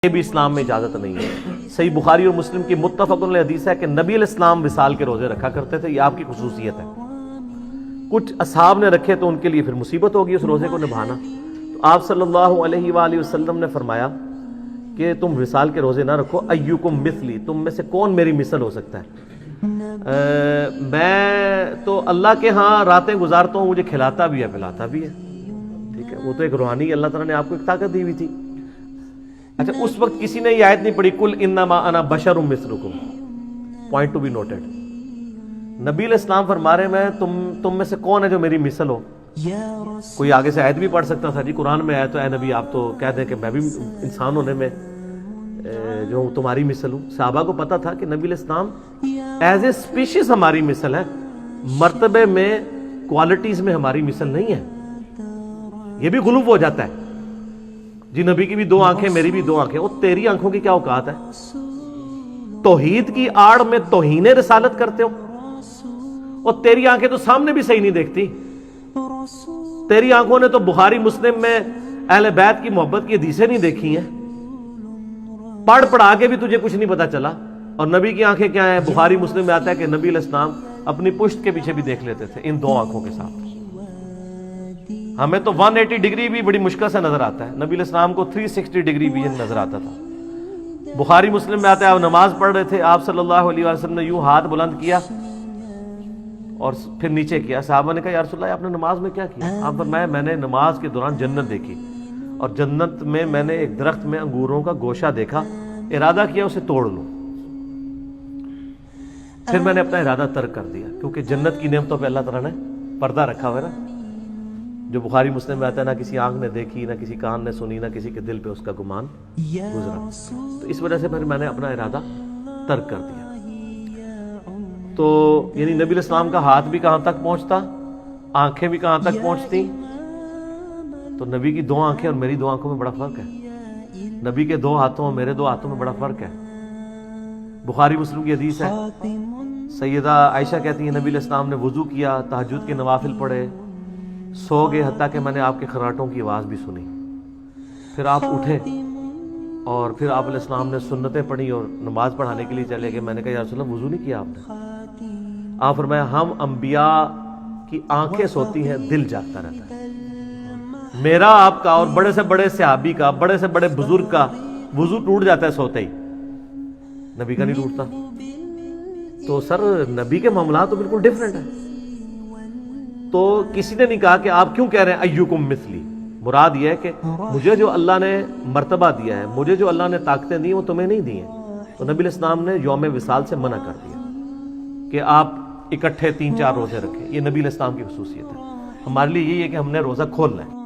یہ بھی اسلام میں اجازت نہیں ہے۔ صحیح بخاری اور مسلم کی متفق علیہ حدیث ہے کہ نبی علیہ السلام وصال کے روزے رکھا کرتے تھے، یہ آپ کی خصوصیت ہے۔ کچھ اصحاب نے رکھے تو ان کے لیے پھر مصیبت ہوگی اس روزے کو نبھانا، تو آپ صلی اللہ علیہ وآلہ وسلم نے فرمایا کہ تم وصال کے روزے نہ رکھو، ایکم مثلی، تم میں سے کون میری مثل ہو سکتا ہے؟ میں تو اللہ کے ہاں راتیں گزارتا ہوں، مجھے کھلاتا بھی ہے پلاتا بھی ہے، ٹھیک ہے، وہ تو ایک روحانی اللہ تعالیٰ نے آپ کو ایک طاقت دی ہوئی تھی۔ اچھا، اس وقت کسی نے یہ آیت نہیں پڑھی قل انما انا بشر مثلکم، پوائنٹ ٹو بی نوٹڈ۔ نبی علیہ السلام فرما رہے میں تم میں سے کون ہے جو میری مثل ہو؟ کوئی آگے سے آیت بھی پڑھ سکتا تھا، جی قرآن میں آیا تو اے نبی آپ تو کہہ دیں کہ میں بھی انسان ہونے میں جو تمہاری مثل ہوں۔ صحابہ کو پتا تھا کہ نبی علیہ السلام ایز اے اسپیشیز ہماری مثل ہے، مرتبے میں کوالٹیز میں ہماری مثل نہیں ہے۔ یہ بھی غلو ہو جاتا ہے، جی نبی کی بھی دو آنکھیں میری بھی دو آنکھیں، وہ تیری آنکھوں کی کیا اوقات ہے؟ توحید کی آڑ میں توہین رسالت کرتے ہو، اور تیری آنکھیں تو سامنے بھی صحیح نہیں دیکھتی، تیری آنکھوں نے تو بخاری مسلم میں اہل بیت کی محبت کی حدیثیں نہیں دیکھی ہیں، پڑھ پڑھا کے بھی تجھے کچھ نہیں پتا چلا۔ اور نبی کی آنکھیں کیا ہیں؟ بخاری مسلم میں آتا ہے کہ نبی علیہ السلام اپنی پشت کے پیچھے بھی دیکھ لیتے تھے ان دو آنکھوں کے ساتھ۔ ہمیں تو 180 ڈگری بھی بڑی مشکل سے نظر آتا ہے، نبی علیہ السلام کو 360 ڈگری بھی نظر آتا تھا۔ بخاری مسلم میں آتا ہے آپ نماز پڑھ رہے تھے، آپ صلی اللہ علیہ وسلم نے یوں ہاتھ بلند کیا اور پھر نیچے کیا۔ صحابہ نے کہا یا رسول اللہ آپ نے نماز میں کیا کیا؟ آپ فرمایا میں نے نماز کے دوران جنت دیکھی، اور جنت میں میں نے ایک درخت میں انگوروں کا گوشہ دیکھا، ارادہ کیا اسے توڑ لوں، پھر میں نے اپنا ارادہ ترک کر دیا، کیونکہ جنت کی نعمتوں پہ اللہ تعالیٰ نے پردہ رکھا ہوا ہے نا، جو بخاری مسلم میں آتا ہے نہ کسی آنکھ نے دیکھی، نہ کسی کان نے سنی، نہ کسی کے دل پہ اس کا گمان گزرا، تو اس وجہ سے پھر میں نے اپنا ارادہ ترک کر دیا۔ تو یعنی نبی علیہ السلام کا ہاتھ بھی کہاں تک پہنچتا، آنکھیں بھی کہاں تک پہنچتی؟ تو نبی کی دو آنکھیں اور میری دو آنکھوں میں بڑا فرق ہے، نبی کے دو ہاتھوں اور میرے دو ہاتھوں میں بڑا فرق ہے۔ بخاری مسلم کی حدیث ہے، سیدہ عائشہ کہتی ہیں نبی علیہ السلام نے وضو کیا، تہجد کے نوافل پڑھے، سو گئے، حتیٰ کہ میں نے آپ کے خراٹوں کی آواز بھی سنی، پھر آپ اٹھے اور پھر آپ علیہ السلام نے سنتیں پڑھی اور نماز پڑھانے کے لیے چلے گئے۔ میں نے کہا یا رسول اللہ وضو نہیں کیا آپ نے؟ آپ فرمایا ہم انبیاء کی آنکھیں سوتی ہیں، دل جاگتا رہتا ہے، میرا آپ کا اور بڑے سے بڑے صحابی کا، بڑے سے بڑے بزرگ کا وضو ٹوٹ جاتا ہے سوتے ہی، نبی کا نہیں ٹوٹتا۔ تو سر نبی کے معاملات تو بالکل ڈیفرنٹ ہیں۔ تو کسی نے نہیں کہا کہ آپ کیوں کہہ رہے ہیں ایکم مثلی، مراد یہ ہے کہ مجھے جو اللہ نے مرتبہ دیا ہے، مجھے جو اللہ نے طاقتیں دی ہیں وہ تمہیں نہیں دی ہیں۔ تو نبی علیہ السلام نے یوم وصال سے منع کر دیا کہ آپ اکٹھے 3-4 روزے رکھیں، یہ نبی علیہ السلام کی خصوصیت ہے۔ ہمارے لیے یہی ہے کہ ہم نے روزہ کھولنا ہے۔